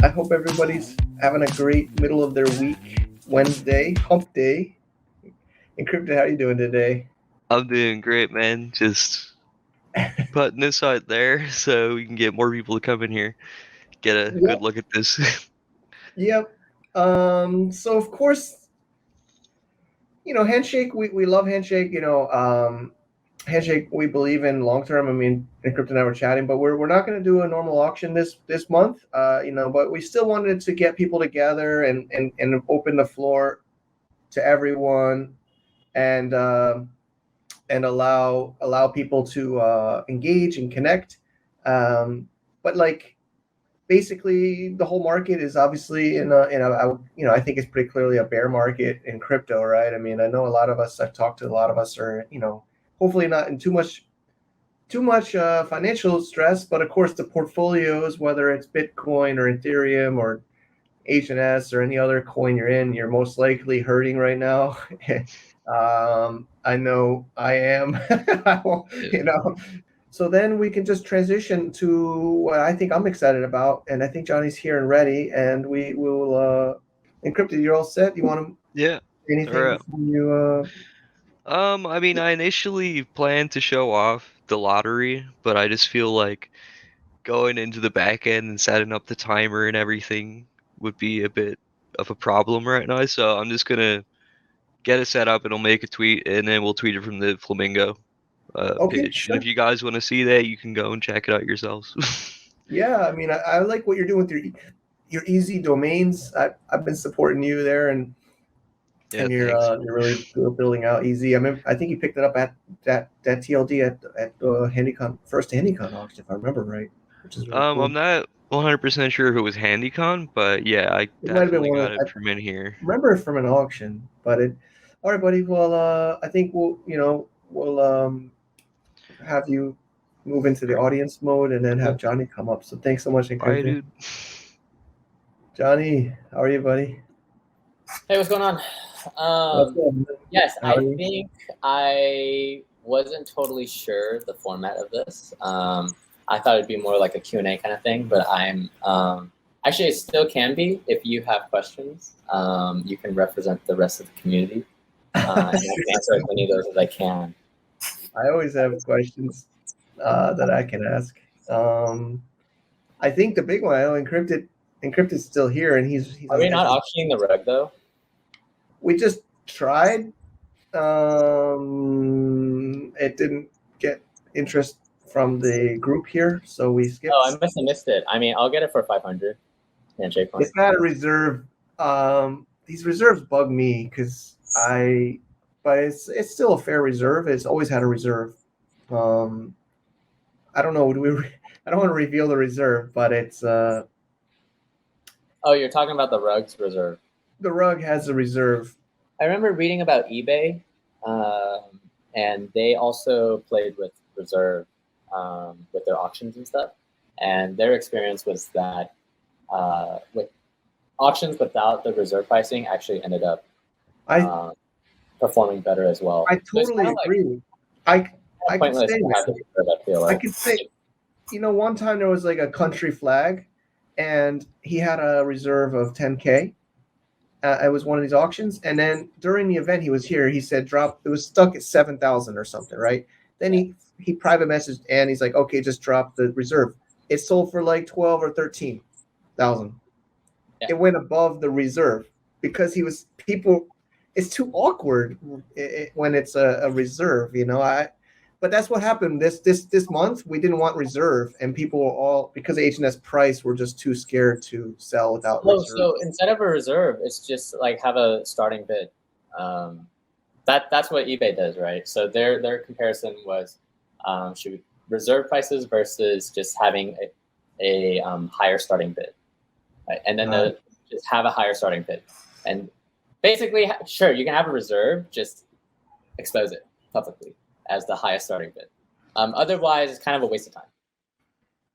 I hope everybody's having a great middle of their week, Wednesday, hump day. Encrypted, how are you doing today? I'm doing great, man. Just putting this out there so we can get more people to come in here, get a good Yep. look at this. Yep. So of course, Handshake, we love Handshake, Handshake we believe in long term. I mean, Encrypted and I were chatting, but we're not going to do a normal auction this month, but we still wanted to get people together and open the floor to everyone and and allow people to engage and connect. But like basically, the whole market is obviously I think it's pretty clearly a bear market in crypto, right? I mean, I know a lot of us. I've talked to a lot of us are hopefully not in too much financial stress, but of course the portfolios, whether it's Bitcoin or Ethereum or HNS or any other coin you're in, you're most likely hurting right now. I know I am. Yeah. you know. So then we can just transition to what I think I'm excited about, and I think Johnny's here and ready, and we will Encrypted. You're all set. You want to Yeah. say All anything right. before you? I mean, I initially planned to show off the lottery, but I just feel like going into the back end and setting up the timer and everything would be a bit of a problem right now. So I'm just gonna get it set up and I'll make a tweet and then we'll tweet it from the Flamingo Okay, page. And if sure. you guys want to see that, you can go and check it out yourselves. Yeah, I mean, I like what you're doing with your easy domains. I've been supporting you there, Yeah, and thanks. you're really building out easy. I mean, I think you picked it up at that TLD at HandyCon first HandyCon auction, if I remember right, which is really cool. I'm not 100% sure if it was HandyCon, but yeah, I It might have been definitely one of got I it from in here. remember it from an auction, but it. All right, buddy. Well, I think we'll have you move into the Alright, audience mode, and then have cool. Johnny come up. So thanks so much, Bye, Encrypted. dude. Johnny, how are you, buddy? Hey, what's going on? What's up, man? Yes, How are I you? think I wasn't totally sure the format of this. I thought it'd be more like a Q&A kind of thing, but I'm actually it still can be if you have questions. You can represent the rest of the community, and I can answer as many of those as I can. I always have questions that I can ask. I think the big one, I know Encrypted's still here, and he's Are on we not his. auctioning the rug though? We just tried. It didn't get interest from the group here, so we Oh, I skipped. must have missed it. I mean, I'll get it for 500. Handshake one. It's not a reserve. These reserves bug me but it's still a fair reserve. It's always had a reserve. I don't know. I don't want to reveal the reserve, but it's Oh, you're talking about the rugs reserve. the rug has a reserve. I remember reading about eBay, and they also played with reserve with their auctions and stuff. And their experience was that with auctions without the reserve pricing actually ended up performing better as well. I totally agree. I could pointless say to have the reserve, I feel I like. could say one time there was like a country flag, and he had a reserve of 10K. It was one of these auctions, and then during the event he was here, he said drop. It was stuck at 7,000 or something, right? Then he private messaged and he's like, okay, just drop the reserve. It sold for like 12 or 13,000. Yeah. It went above the reserve because people. It's too awkward when it's a reserve, But that's what happened this month. We didn't want reserve, and people were all because of HNS price were just too scared to sell without reserve. So instead of a reserve, it's just like have a starting bid. That's what eBay does, right? So their comparison was should reserve prices versus just having a higher starting bid, right? And then just have a higher starting bid, and basically, sure, you can have a reserve, just expose it publicly as the highest starting bid. Otherwise, it's kind of a waste of time.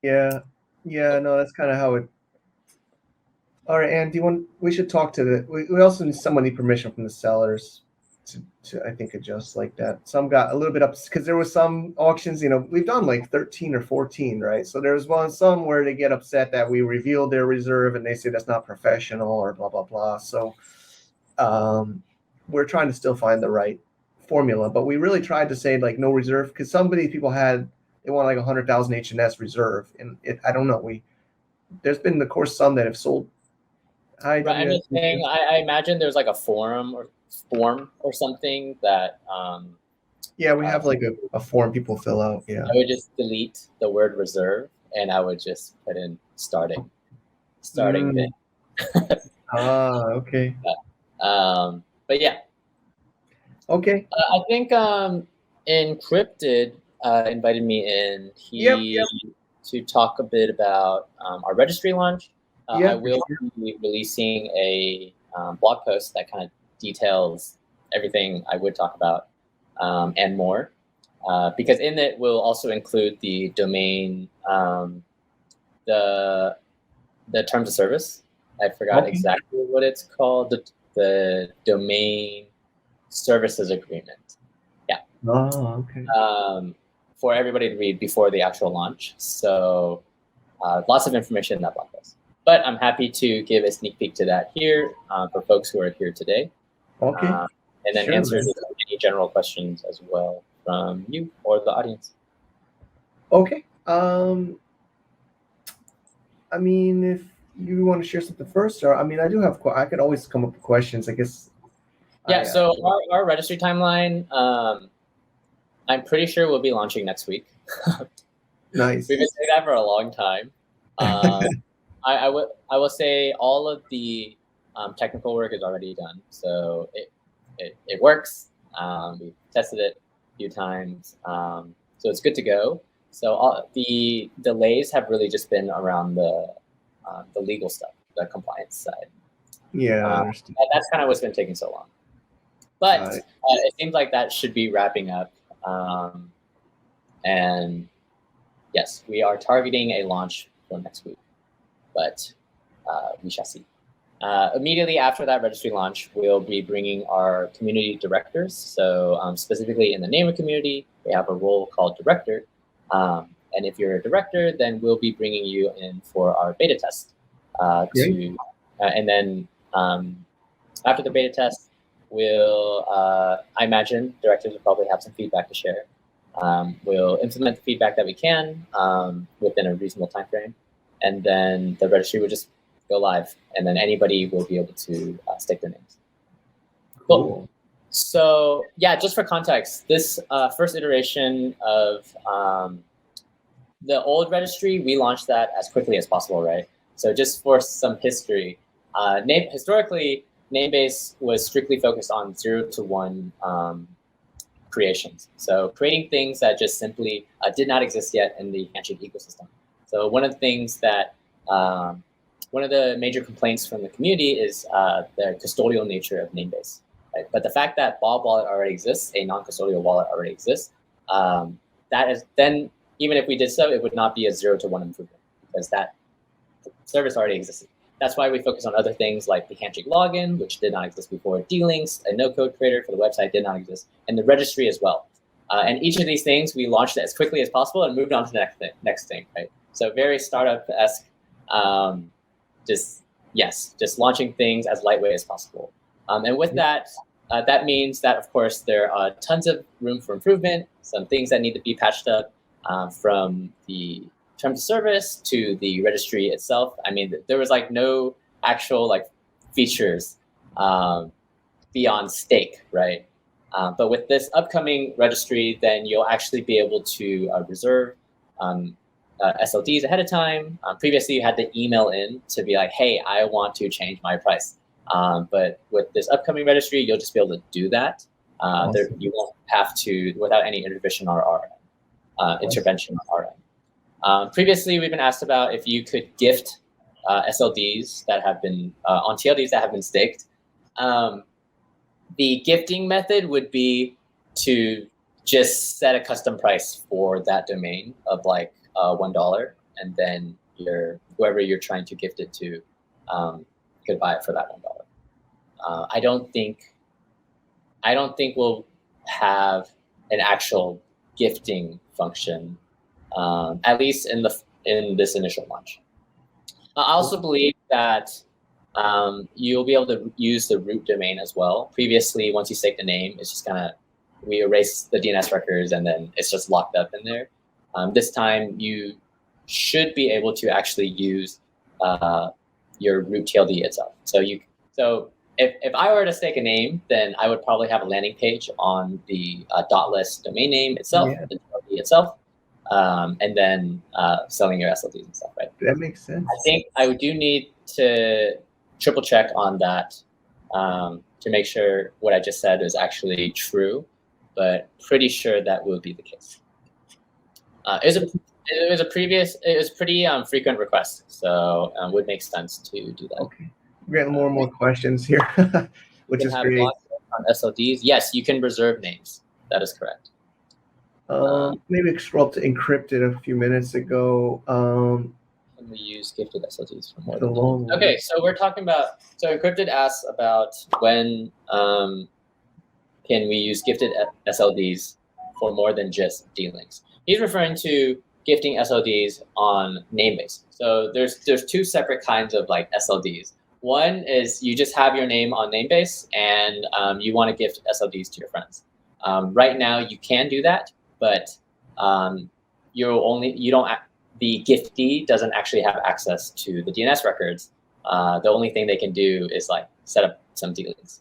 Yeah, no, that's kind of how it. All right, Ann, we should talk to we also need permission from the sellers. to I think adjust like that. Some got a little bit up because there was some auctions, we've done like 13 or 14, right? So there was some where they get upset that we revealed their reserve and they say that's not professional or blah blah blah. So we're trying to still find the right formula, but we really tried to say like no reserve because somebody people they want like 100,000 HNS reserve, and I don't know, there's been of course some that have sold. Right, I'm just saying, I imagine there's like a form or something that. Yeah, we have like a form people fill out. Yeah. I would just delete the word reserve and I would just put in starting bin. Okay. But yeah. Okay. I think Encrypted invited me in. To talk a bit about our registry launch. I will be releasing a blog post that kind of details everything I would talk about and more. Because in it will also include the domain, the terms of service. I forgot exactly what it's called. The domain services agreement. Yeah. Oh, okay. For everybody to read before the actual launch. So lots of information in that blog post. But I'm happy to give a sneak peek to that here for folks who are here today. Okay. And then answer any general questions as well from you or the audience. Okay. I mean, if you want to share something first, or I could always come up with questions, I guess. Yeah, so our registry timeline, I'm pretty sure we'll be launching next week. Nice. We've been saying that for a long time. I will say all of the technical work is already done, so it works. We've tested it a few times, so it's good to go. So all the delays have really just been around the legal stuff, the compliance side. Yeah, I understand. That's kind of what's been taking so long. But it seems like that should be wrapping up. And yes, we are targeting a launch for next week, but we shall see. Immediately after that registry launch, we'll be bringing our community directors. So specifically in the Namer community, we have a role called director. And if you're a director, then we'll be bringing you in for our beta test. And then after the beta test, I imagine directors will probably have some feedback to share. We'll implement the feedback that we can within a reasonable time frame. And then the registry will just go live. And then anybody will be able to stake their names. Cool. So yeah, just for context, this first iteration of the old registry, we launched that as quickly as possible, right? So just for some history, historically, Namebase was strictly focused on 0 to 1 creations. So creating things that just simply did not exist yet in the Handshake ecosystem. So one of the things that, one of the major complaints from the community is the custodial nature of Namebase. Right? But the fact that Bob Wallet already exists, a non-custodial wallet already exists, that is then, even if we did so, it would not be a 0 to 1 improvement because that service already existed. That's why we focus on other things like the Handshake login, which did not exist before, D-Links, a no-code creator for the website did not exist, and the registry as well. And each of these things, we launched it as quickly as possible and moved on to the next thing, right? So very startup-esque, just launching things as lightweight as possible. And with that, that means that, of course, there are tons of room for improvement, some things that need to be patched up from the terms of service to the registry itself. I mean, there was like no actual like features beyond stake, right? But with this upcoming registry, then you'll actually be able to reserve SLDs ahead of time. Previously, you had to email in to be like, hey, I want to change my price. But with this upcoming registry, you'll just be able to do that. Awesome. You won't have to, without any intervention on our end. Previously, we've been asked about if you could gift SLDs that have been on TLDs that have been staked. The gifting method would be to just set a custom price for that domain of like $1, and then whoever you're trying to gift it to could buy it for that $1. I don't think I don't think we'll have an actual gifting function, at least in this initial launch. I also believe that you'll be able to use the root domain as well. Previously, once you stake the name, it's just kind of, we erase the DNS records and then it's just locked up in there. This time, you should be able to actually use your root TLD itself. So if I were to stake a name, then I would probably have a landing page on the .list domain name itself, the TLD itself, and then selling your SLDs and stuff, right? That makes sense. I think I do need to triple check on that to make sure what I just said is actually true, but pretty sure that will be the case. It was pretty frequent request, so it would make sense to do that. Okay, we're getting more and more questions here, which is great. On SLDs, yes, you can reserve names. That is correct. Maybe scroll up to encrypted a few minutes ago. Can we use gifted SLDs for more than one? Okay, so we're talking about, so encrypted asks about when can we use gifted SLDs for more than just D-links. He's referring to gifting SLDs on Namebase. So there's two separate kinds of like SLDs. One is you just have your name on Namebase and you want to gift SLDs to your friends. Right now you can do that, but the giftee doesn't actually have access to the DNS records. The only thing they can do is like set up some D-links.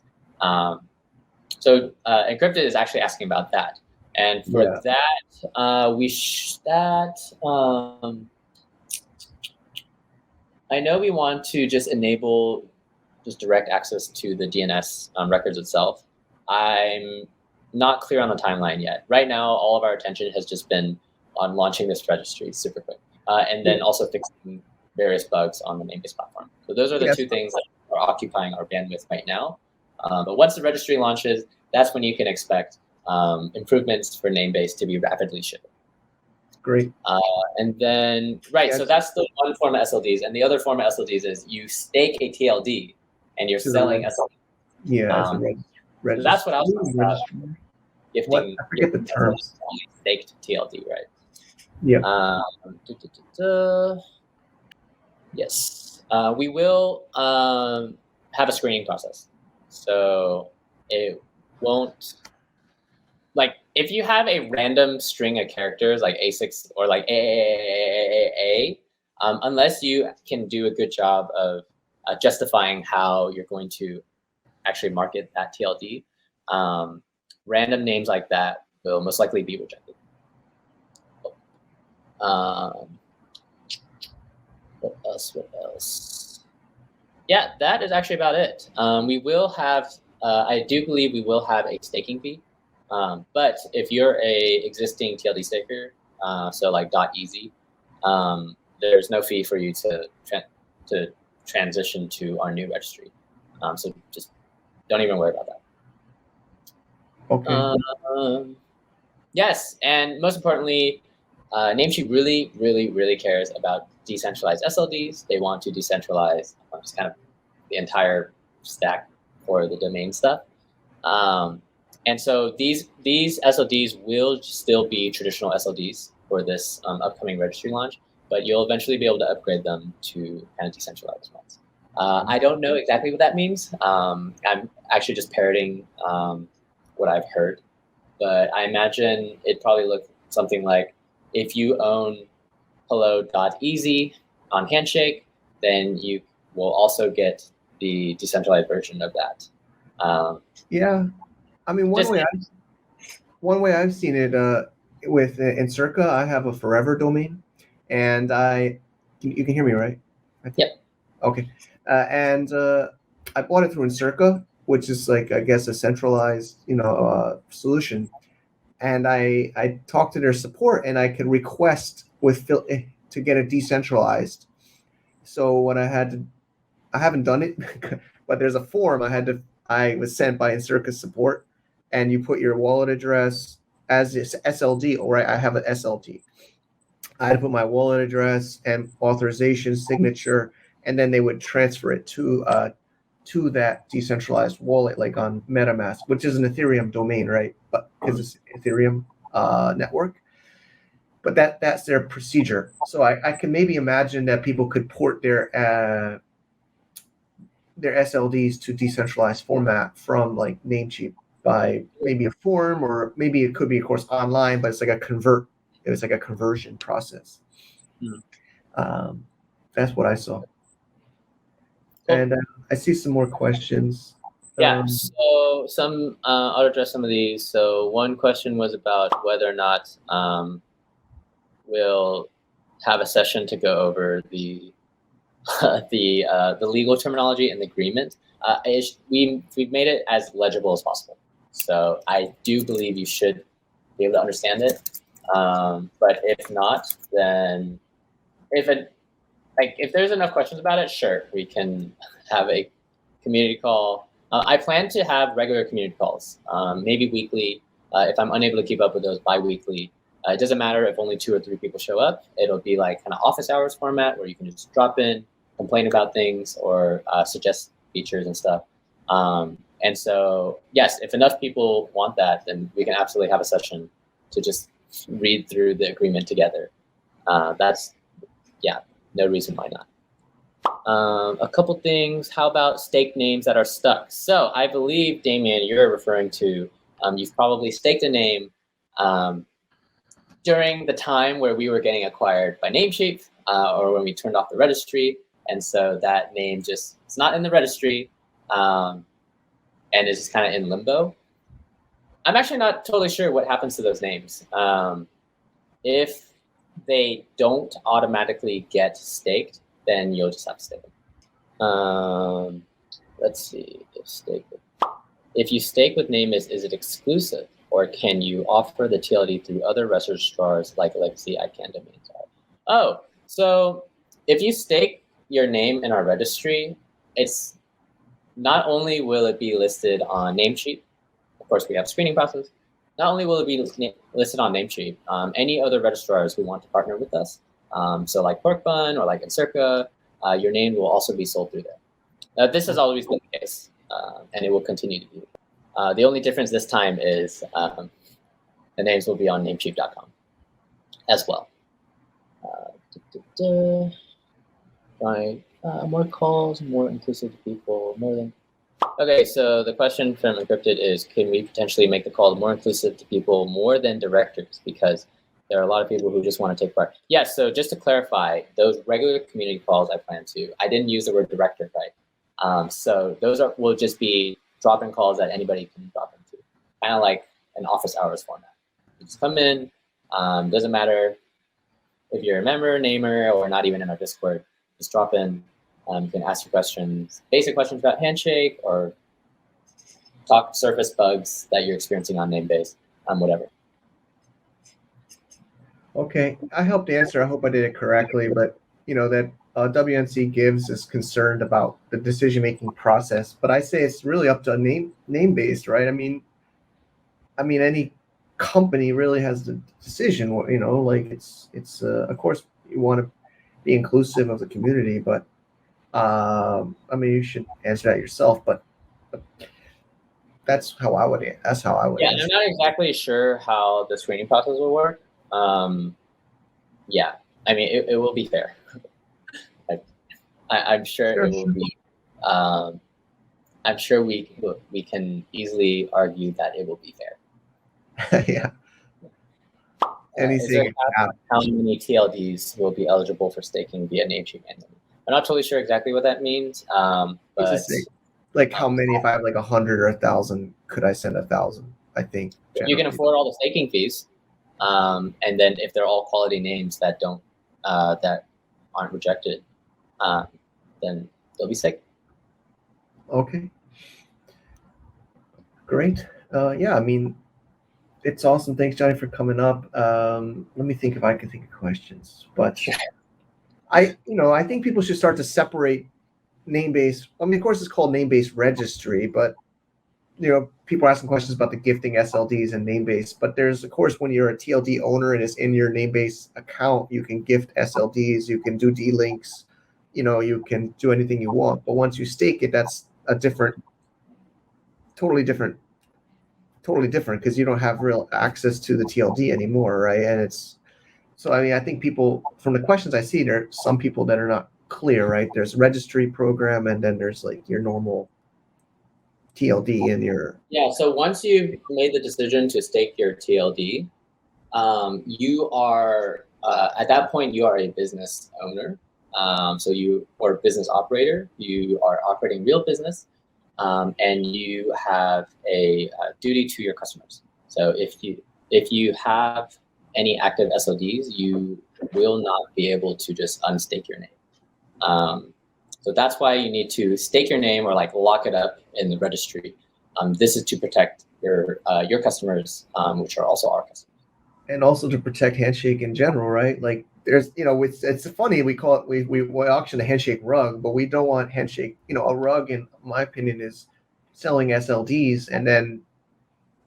So encrypted is actually asking about that. And for that, I know we want to just enable just direct access to the DNS records itself. I'm not clear on the timeline yet. Right now, all of our attention has just been on launching this registry super quick, and then also fixing various bugs on the Namebase platform. So those are the two things that are occupying our bandwidth right now. But once the registry launches, that's when you can expect improvements for Namebase to be rapidly shipped. Great. And then, so that's the one form of SLDs. And the other form of SLDs is you stake a TLD and you're selling SLDs. Yeah, so that's what I was talking about. Gifting, I forget the terms. Only staked TLD, right? Yeah. Yes. We will have a screening process. So it won't, like, if you have a random string of characters like A6 or like A, unless you can do a good job of justifying how you're going to actually market that TLD, random names like that will most likely be rejected. What else? Yeah, that is actually about it. We will have, I do believe we will have a staking fee. But if you're a existing TLD staker, so like .easy, there's no fee for you to transition to our new registry. So just don't even worry about that. Okay. Yes, and most importantly, Namecheap really, really, really cares about decentralized SLDs. They want to decentralize just kind of the entire stack for the domain stuff. And so these SLDs will still be traditional SLDs for this upcoming registry launch, but you'll eventually be able to upgrade them to kind of decentralized ones. I don't know exactly what that means. I'm actually just parroting what I've heard, but I imagine it probably look something like, if you own hello.easy on Handshake, then you will also get the decentralized version of that. Yeah. I mean, one way I've seen it with Encirca, I have a forever domain, and you can hear me, right? Yep. Okay. And I bought it through Encirca, which is like, I guess, a centralized, solution. And I talked to their support, and I could request to get it decentralized. So what I haven't done it, but there's a form I was sent by Encirca support, and you put your wallet address as this SLD. All right, I have an SLD. I had to put my wallet address and authorization signature, and then they would transfer it to to that decentralized wallet, like on MetaMask, which is an Ethereum domain, right? But because it's Ethereum network. But that's their procedure. So I can maybe imagine that people could port their SLDs to decentralized format from like Namecheap by maybe a form, or maybe it could be, of course, online, but it's like a conversion process. That's what I saw. Cool. And I see some more questions. Yeah, so I'll address some of these. So one question was about whether or not we'll have a session to go over the legal terminology and the agreement. We've made it as legible as possible. So I do believe you should be able to understand it. But if not, then if there's enough questions about it, sure, we can have a community call. I plan to have regular community calls, maybe weekly. If I'm unable to keep up with those, bi-weekly. It doesn't matter if only 2 or 3 people show up. It'll be like kind of office hours format where you can just drop in, complain about things, or suggest features and stuff. And so, yes, if enough people want that, then we can absolutely have a session to just read through the agreement together. No reason why not. A couple things. How about stake names that are stuck? So I believe, Damien, you're referring to, you've probably staked a name during the time where we were getting acquired by Namecheap, or when we turned off the registry. And so that name it's not in the registry, and it's just kind of in limbo. I'm actually not totally sure what happens to those names. If they don't automatically get staked, then you'll just have to stake them. Let's see. If you stake with Namebase, is it exclusive, or can you offer the TLD through other registrars like Legacy ICANN domains are? Oh, so if you stake your name in our registry, it's not only will it be listed on Namecheap. Of course, we have screening process. Not only will it be listed on Namecheap, any other registrars who want to partner with us, so like Porkbun or like Encirca, your name will also be sold through there. Now, this has always been the case, and it will continue to be. The only difference this time is the names will be on Namecheap.com as well. More calls, more inclusive people, more than. Okay, so the question from Encrypted is, can we potentially make the call more inclusive to people more than directors? Because there are a lot of people who just want to take part. Yes, so just to clarify, those regular community calls I didn't use the word director, right? So those will just be drop-in calls that anybody can drop into, kind of like an office hours format. You just come in, doesn't matter if you're a member, namer, or not even in our Discord, just drop in. You can ask your questions, basic questions about Handshake, or talk surface bugs that you're experiencing on Namebase, whatever. Okay, I helped answer. I hope I did it correctly, but that WNC Gives is concerned about the decision-making process, but I say it's really up to Namebase, right? I mean, any company really has the decision. Like it's of course you want to be inclusive of the community, but you should answer that yourself. But that's how I would. Yeah, answer. I'm not exactly sure how the screening process will work. Yeah, it will be fair. I'm sure it will be. I'm sure we can easily argue that it will be fair. Yeah. Anything. How many TLDs will be eligible for staking via Namecheap? I'm not totally sure exactly what that means. But like how many? If I have like 100 or 1,000, could I send 1,000? I think you can afford all the staking fees, and then if they're all quality names that aren't rejected, then they'll be staked. Okay. Great. Yeah, it's awesome. Thanks, Johnny, for coming up. Let me think if I can think of questions. But I think people should start to separate Namebase. Of course, it's called Namebase Registry, but people are asking questions about the gifting SLDs and Namebase. But there's, of course, when you're a TLD owner and it's in your Namebase account, you can gift SLDs, you can do D-links, you can do anything you want. But once you stake it, that's a totally different because you don't have real access to the TLD anymore, right? And it's so I mean I think people from the questions I see there are some people that are not clear, right? There's registry program and then there's like your normal TLD and your Yeah. So once you've made the decision to stake your TLD, you are at that point you are a business owner. So you or business operator. You are operating real business, and you have a duty to your customers. So if you have any active SLDs, you will not be able to just unstake your name. So that's why you need to stake your name or like lock it up in the registry. This is to protect your customers, which are also our customers. and also to protect Handshake in general, right? Like there's, it's funny we call it we auction a Handshake rug, but we don't want Handshake. A rug, in my opinion, is selling SLDs and then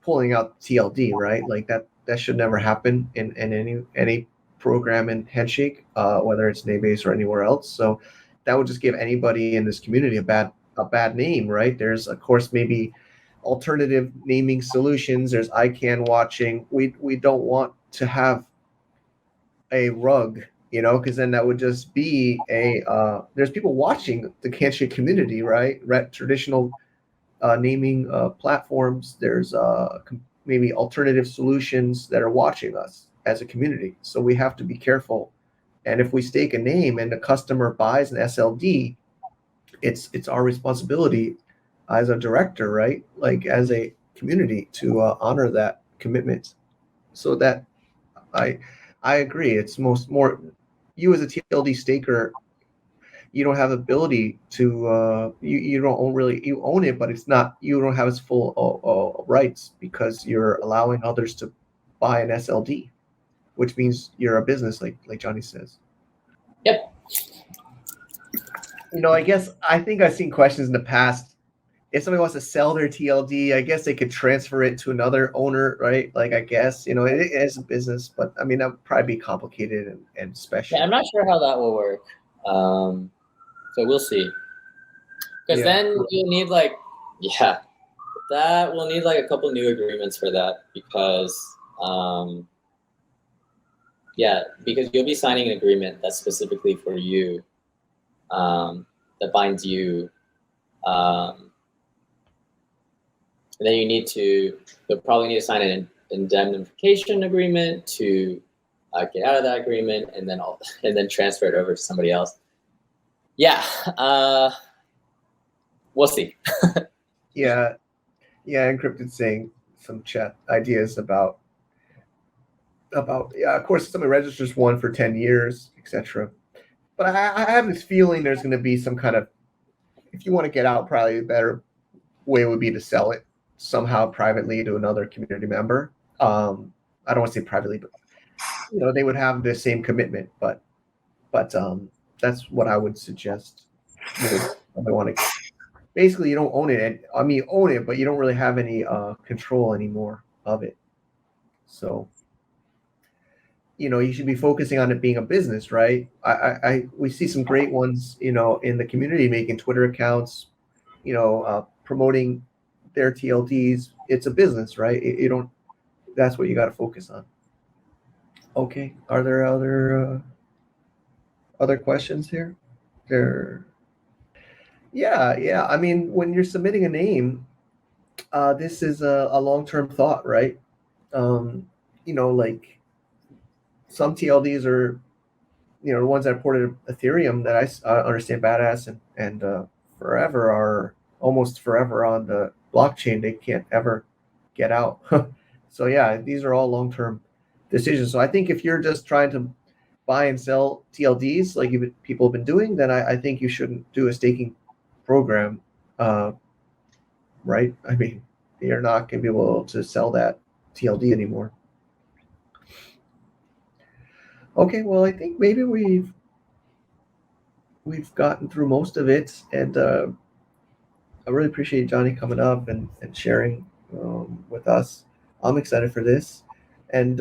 pulling out TLD, right? Like that should never happen in any program in Handshake, whether it's Namebase or anywhere else. So that would just give anybody in this community a bad name, right? There's of course maybe alternative naming solutions. There's ICANN watching. We don't want to have a rug, because then that would just be there's people watching the Handshake community, right? Traditional naming platforms. There's maybe alternative solutions that are watching us as a community. So we have to be careful. And if we stake a name and the customer buys an SLD, it's our responsibility as a director, right? Like as a community to honor that commitment. So that I agree. It's more you as a TLD staker, you don't have the ability to you don't you own it, but it's not, you don't have its full rights because you're allowing others to buy an SLD, which means you're a business, like Johnny says. Yep. I think I've seen questions in the past. If somebody wants to sell their TLD, I guess they could transfer it to another owner, right? Like, I guess, it is a business, but I mean, that would probably be complicated and special. Yeah, I'm not sure how that will work. So we'll see. Because then you'll need we'll need like a couple new agreements for that because because you'll be signing an agreement that's specifically for you, that binds you. And then you'll probably need to sign an indemnification agreement to get out of that agreement, and then transfer it over to somebody else. Yeah, we'll see. Yeah, Encrypted saying some chat ideas about of course somebody registers one for 10 years, etc. But I have this feeling there's going to be some kind of, if you want to get out, probably a better way would be to sell it somehow privately to another community member. I don't want to say privately, but they would have the same commitment. But that's what I would suggest. I want to. Basically, you don't own it. I mean, you own it, but you don't really have any control anymore of it. So, you should be focusing on it being a business, right? We see some great ones, in the community making Twitter accounts, promoting their TLDs. It's a business, right? You don't. That's what you got to focus on. Okay. Are there other questions here? Yeah. I mean, when you're submitting a name, this is a long-term thought, right? Like some TLDs are, the ones that ported Ethereum that I understand badass and forever are almost forever on the blockchain. They can't ever get out. So yeah, these are all long-term decisions. So I think if you're just trying to buy and sell TLDs like people have been doing, then I think you shouldn't do a staking program, right? I mean, you're not going to be able to sell that TLD anymore. Okay, well, I think maybe we've gotten through most of it, and I really appreciate Johnny coming up and sharing with us. I'm excited for this, and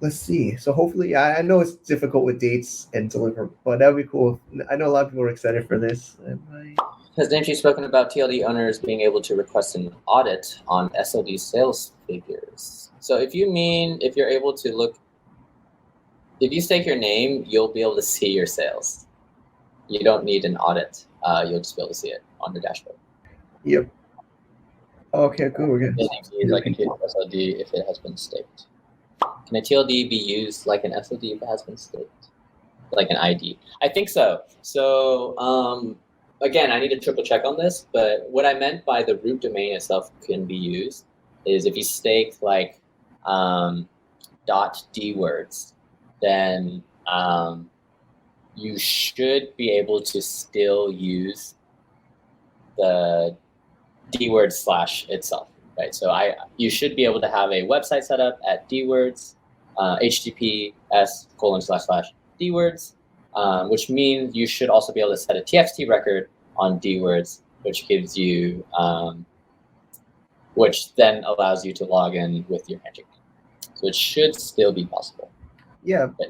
let's see. So hopefully, I know it's difficult with dates and deliver, but that would be cool. I know a lot of people are excited for this. Has Namecheap spoken about TLD owners being able to request an audit on SLD sales figures? So if you're able to look, if you stake your name, you'll be able to see your sales. You don't need an audit. You'll just be able to see it on your dashboard. Yep. Okay, cool. We're good. Like a SLD if it has been staked. Can a TLD be used like an SLD if it has been staked? Like an ID? I think so. So again, I need to triple check on this, but what I meant by the root domain itself can be used is if you stake like .d words, then you should be able to still use the d word / itself, right? So you should be able to have a website set up at dwords, https://dwords, which means you should also be able to set a txt record on dwords, which gives you, which then allows you to log in with your Handshake. So it should still be possible. Yeah. But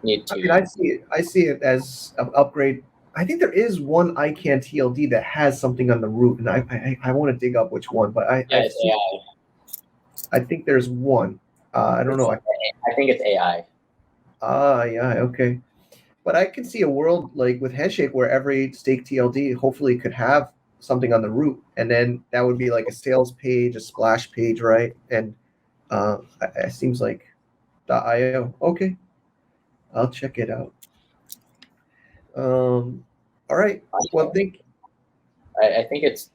need to. I mean, I see it as an upgrade. I think there is one ICANN TLD that has something on the root, and I want to dig up which one, but I think there's one. I don't know. I think it's AI. Yeah, okay. But I can see a world like with Handshake where every stake TLD hopefully could have something on the root, and then that would be like a sales page, a splash page, right? And it seems like .io. Okay, I'll check it out. All right. Well, I think it's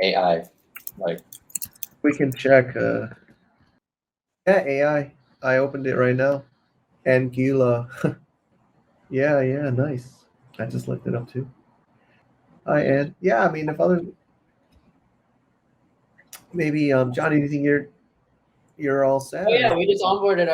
AI. Like we can check. Yeah, AI. I opened it right now. Anguilla. Yeah, nice. I just looked it up too. And yeah, I mean, if others, maybe Johnny, do you think you're all set? Oh yeah, we just onboarded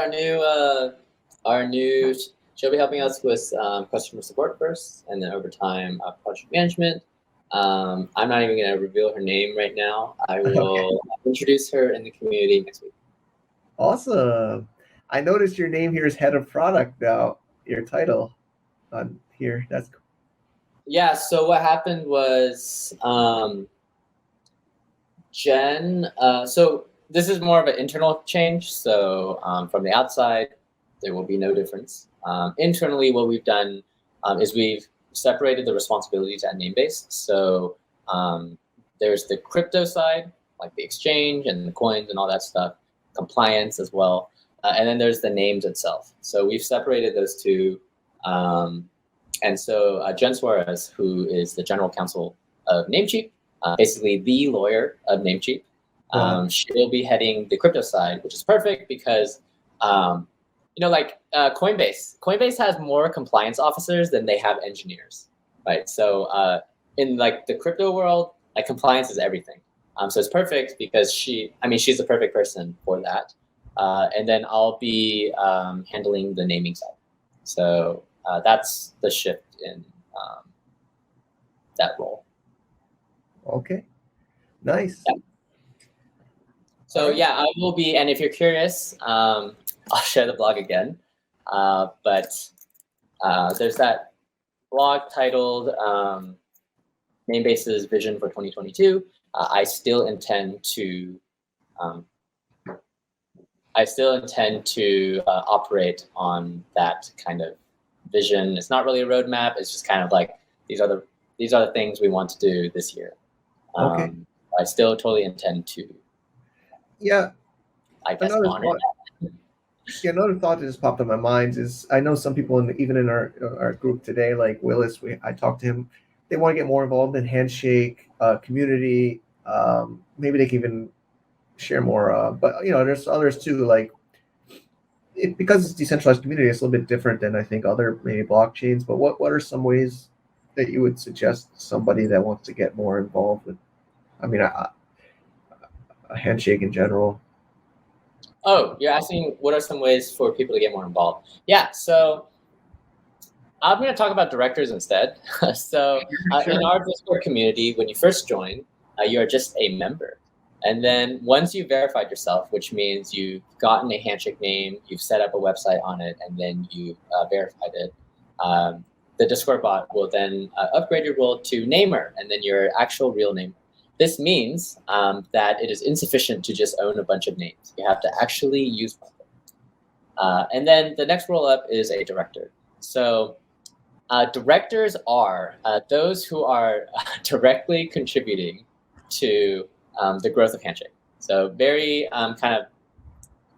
our new. She'll be helping us with customer support first, and then over time project management. I'm not even going to reveal her name right now. I will introduce her in the community next week. Awesome. I noticed your name here is head of product now. Your title on here. That's cool. Yeah. So what happened was Jen. So this is more of an internal change. So from the outside, there will be no difference. Internally, what we've done is we've separated the responsibilities at Namebase. So there's the crypto side, like the exchange and the coins and all that stuff, compliance as well. And then there's the names itself. So we've separated those two. And so Jen Suarez, who is the general counsel of Namecheap, basically the lawyer of Namecheap, she'll be heading the crypto side, which is perfect because like Coinbase. Coinbase has more compliance officers than they have engineers, right? So in like the crypto world, like compliance is everything. So it's perfect because she's the perfect person for that. And then I'll be handling the naming side. So that's the shift in that role. Okay, nice. Yeah. So yeah, I will be, and if you're curious, I'll share the blog again. But there's that blog titled Namebase's Vision for 2022. I still intend to operate on that kind of vision. It's not really a roadmap. It's just kind of like these are the things we want to do this year. Okay. I still totally intend to. Yeah. I guess another thought that just popped in my mind is I know some people even in our group today, like Willis, I talked to him. They want to get more involved in Handshake community. Maybe they can even share more. But there's others too. Like because it's decentralized community, it's a little bit different than I think other maybe blockchains. But what are some ways that you would suggest somebody that wants to get more involved with? I mean, a Handshake in general. Oh, you're asking what are some ways for people to get more involved? Yeah, so I'm going to talk about directors instead. So Sure. In our Discord community, when you first join, you are just a member. And then once you've verified yourself, which means you've gotten a Handshake name, you've set up a website on it, and then you've verified it, the Discord bot will then upgrade your role to namer, and then your actual real name. This means that it is insufficient to just own a bunch of names. You have to actually use one. And then the next roll up is a director. So directors are those who are directly contributing to the growth of Handshake. So very kind of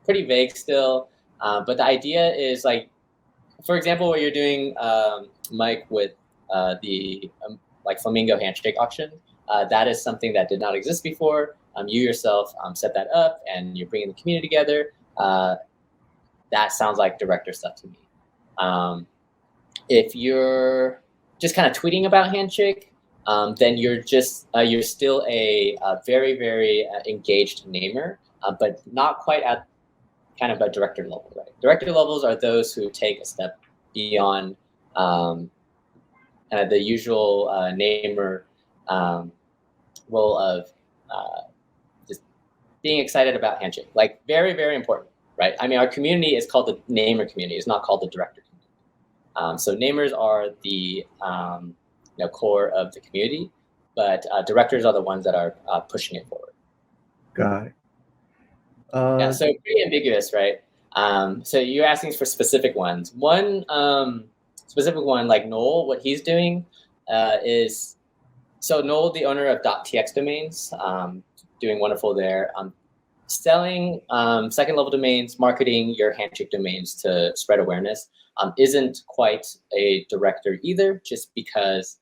pretty vague still, but the idea is like, for example, what you're doing, Mike, with the like Flamingo Handshake Auction, that is something that did not exist before. You yourself set that up, and you're bringing the community together. That sounds like director stuff to me. If you're just kind of tweeting about Handshake, then you're just you're still a very, very engaged namer, but not quite at kind of a director level, right? Director levels are those who take a step beyond the usual namer role of just being excited about Handshake. Like very, very important, right? I mean, our community is called the namer community. It's not called the director community. So namers are the core of the community, but directors are the ones that are pushing it forward. Got it. Yeah, so pretty ambiguous, right? So you're asking for specific ones. One specific one, like Noel, what he's doing is, so Noel, the owner of .tx domains, doing wonderful there. Selling second level domains, marketing your Handshake domains to spread awareness isn't quite a director either, just because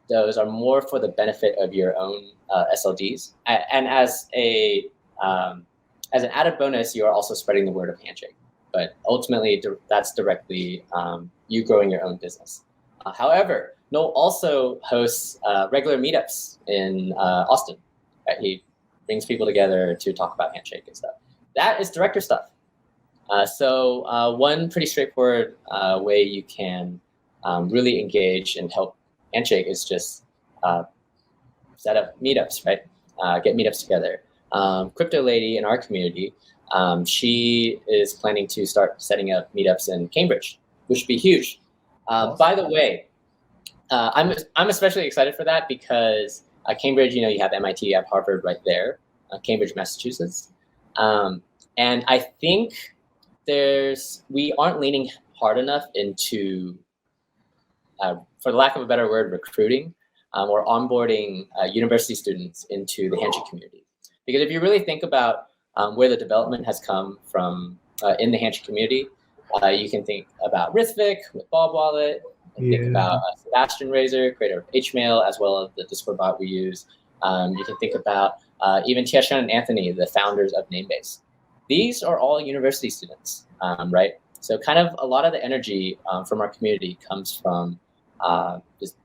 those are more for the benefit of your own SLDs. And as an added bonus, you are also spreading the word of Handshake. But ultimately, that's directly you growing your own business. However, Noel also hosts regular meetups in Austin. Right? He brings people together to talk about Handshake and stuff. That is director stuff. So one pretty straightforward way you can really engage and help Handshake is just set up meetups, right? Get meetups together. Crypto Lady in our community, she is planning to start setting up meetups in Cambridge, which would be huge. Awesome. By the way, I'm especially excited for that because Cambridge, you have MIT, you have Harvard right there, Cambridge, Massachusetts. And I think we aren't leaning hard enough into, for the lack of a better word, recruiting or onboarding university students into the Handshake community. Because if you really think about where the development has come from in the Handshake community, you can think about Rithvik with Bob Wallet, and think about Sebastian Razor, creator of HMail, as well as the Discord bot we use. You can think about even Tieshan and Anthony, the founders of Namebase. These are all university students, right? So kind of a lot of the energy from our community comes from just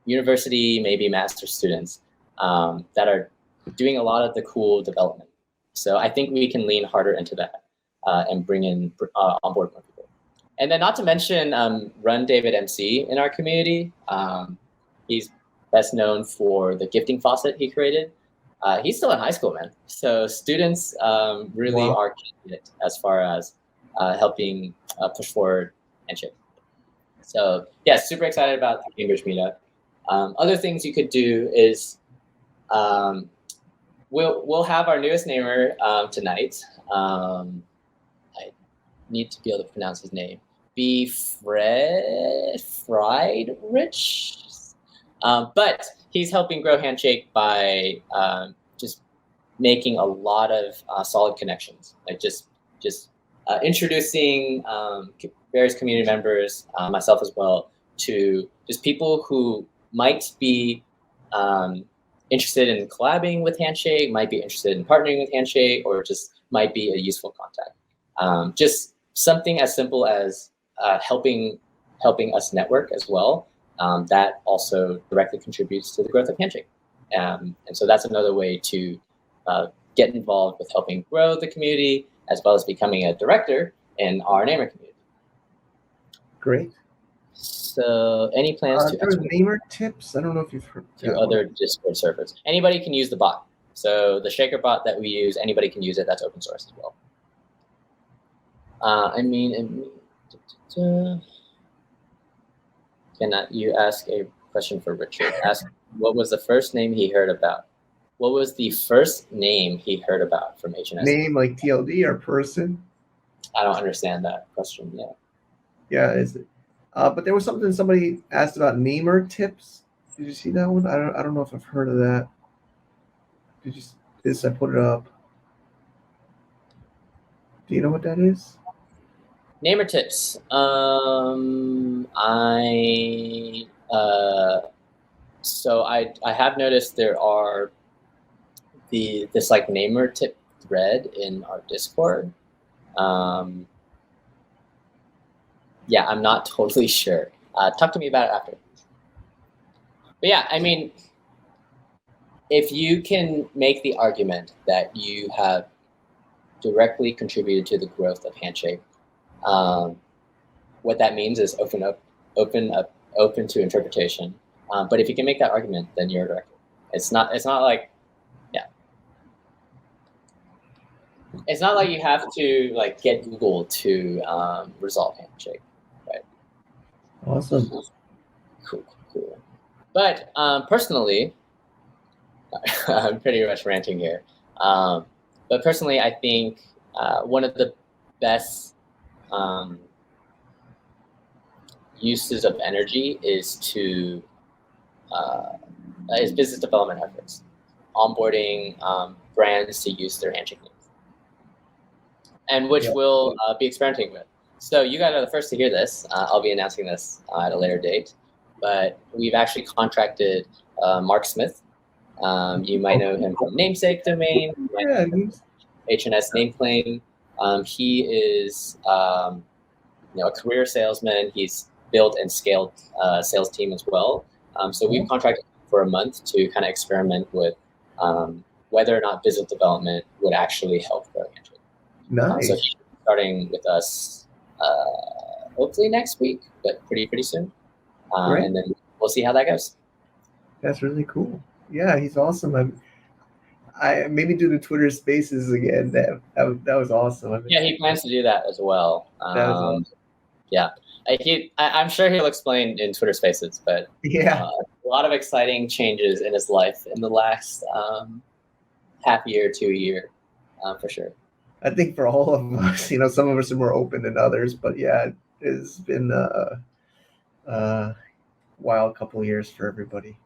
university, maybe master's students that are doing a lot of the cool development. So I think we can lean harder into that and bring in onboard more people. And then not to mention Run David MC in our community. He's best known for the gifting faucet he created. He's still in high school, man. So students really are key it as far as helping push forward Handshake. So yeah, super excited about the Cambridge meetup. Other things you could do is we'll have our newest namer tonight. I need to be able to pronounce his name. Fried Rich. But he's helping grow Handshake by just making a lot of solid connections, like just introducing various community members, myself as well, to just people who might be interested in collabing with Handshake, might be interested in partnering with Handshake, or just might be a useful contact. Just something as simple as helping us network as well. That also directly contributes to the growth of Handshake. And so that's another way to get involved with helping grow the community, as well as becoming a director in our namer community. Great. So any plans to namer tips? I don't know if you've heard to other Discord servers. Anybody can use the bot. So the Shaker bot that we use, anybody can use it. That's open source as well. Can you ask a question for Richard? Ask what was the first name he heard about? What was the first name he heard about from HNS? Name like TLD or person? I don't understand that question. Yeah. Yeah, is it? But there was something somebody asked about namer tips. Did you see that one? I don't know if I've heard of that. Did you? This I put it up. Do you know what that is? Namer tips. So I have noticed there are this like namer tip thread in our Discord. Yeah, I'm not totally sure. Talk to me about it after. But yeah, I mean, if you can make the argument that you have directly contributed to the growth of Handshake, what that means is open to interpretation. But if you can make that argument, then you're a director. It's not like, yeah. It's not like you have to like get Google to resolve Handshake, right? Awesome. Cool. But personally, I'm pretty much ranting here. But personally, I think one of the best uses of energy is business development efforts, onboarding brands to use their Handshake names, and which we'll be experimenting with. So you guys are the first to hear this. I'll be announcing this at a later date, but we've actually contracted Mark Smith. You might know him from Namesake domain, HNS name claim. He is a career salesman. He's built and scaled sales team as well. So we've contracted for a month to kind of experiment with whether or not business development would actually help grow Handshake. Nice. So he's starting with us hopefully next week, but pretty soon. And then we'll see how that goes. That's really cool. Yeah, he's awesome. I maybe do the Twitter Spaces again. That was awesome. Yeah, he plans to do that as well. That was awesome. Yeah, I'm sure he'll explain in Twitter Spaces, but yeah, a lot of exciting changes in his life in the last half year to a year, for sure. I think for all of us, some of us are more open than others, but yeah, it's been a wild couple of years for everybody.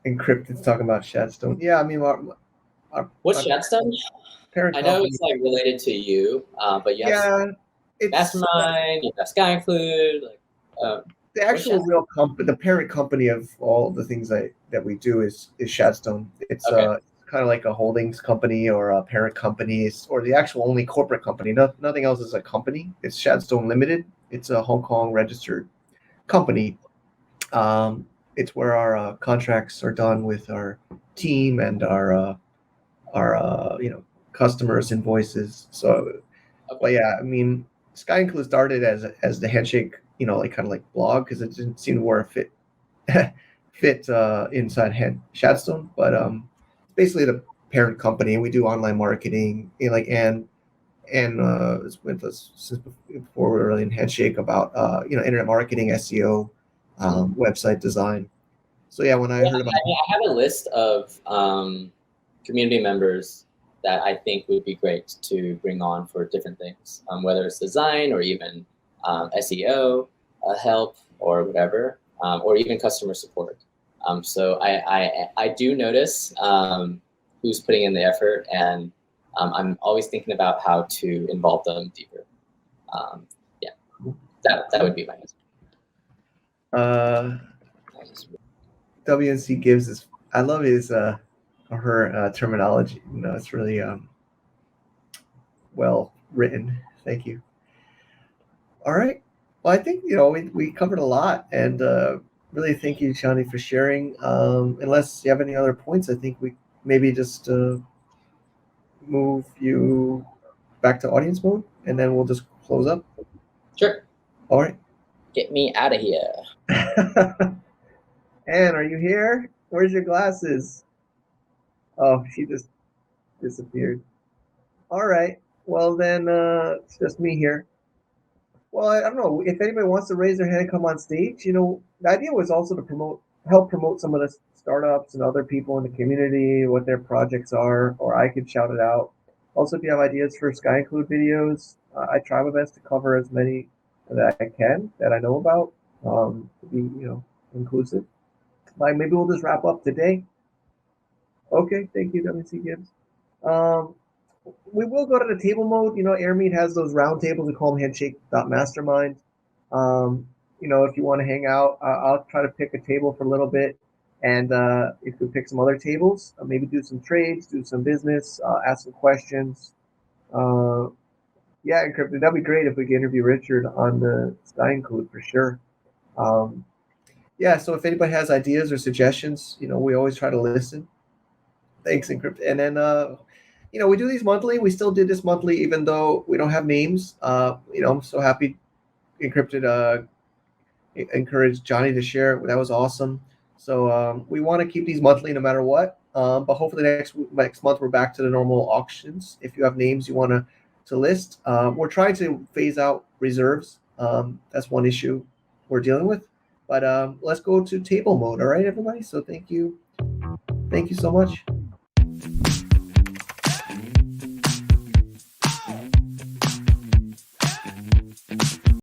Encrypted's talking about Shadstone. Yeah, I mean, what's Shadstone? I know it's like related to you, but you have Mastermind, you have Sky Include, the actual real company, the parent company of all the things that we do is Shadstone. It's kind of like a holdings company or a parent company, or the actual only corporate company. Nothing else is a company. It's Shadstone Limited. It's a Hong Kong registered company. It's where our contracts are done with our team and our customers' invoices. So, but yeah, I mean, Sky Include started as the Handshake, kind of like blog, because it didn't seem to where it fit inside Shadstone. But basically the parent company, and we do online marketing. And it's with us since before we were really in Handshake about internet marketing, SEO, website design. So yeah, when I heard about, I have a list of community members that I think would be great to bring on for different things, whether it's design or even SEO help or whatever, or even customer support. So I do notice who's putting in the effort, and I'm always thinking about how to involve them deeper. Yeah, that would be my answer. WNC gives us. I love his her terminology. It's really well written. Thank you. All right. Well, I think we covered a lot, and really thank you, Johnny, for sharing. Unless you have any other points, I think we maybe just move you back to audience mode, and then we'll just close up. Sure. All right. Get me out of here. Anne, are you here? Where's your glasses? Oh, she just disappeared. All right. Well, then it's just me here. Well, I don't know if anybody wants to raise their hand and come on stage. The idea was also to help promote some of the startups and other people in the community, what their projects are, or I could shout it out. Also, if you have ideas for Sky Include videos, I try my best to cover as many that I can that I know about, to be inclusive. Like maybe we'll just wrap up today. Okay, thank you, WC Gibbs. Um, we will go to the table mode. AirMeet has those round tables. We call them handshake.mastermind. If you want to hang out, I'll try to pick a table for a little bit. And if we pick some other tables, maybe do some trades, do some business, ask some questions. Yeah, Encrypted. That'd be great if we could interview Richard on the Stein Code for sure. Yeah, so if anybody has ideas or suggestions, we always try to listen. Thanks, Encrypted. And then, we do these monthly. We still did this monthly, even though we don't have names. I'm so happy Encrypted encouraged Johnny to share. That was awesome. So we want to keep these monthly no matter what. But hopefully next month we're back to the normal auctions. If you have names you want to list, we're trying to phase out reserves. That's one issue we're dealing with. But let's go to table mode. All right, everybody. So thank you so much.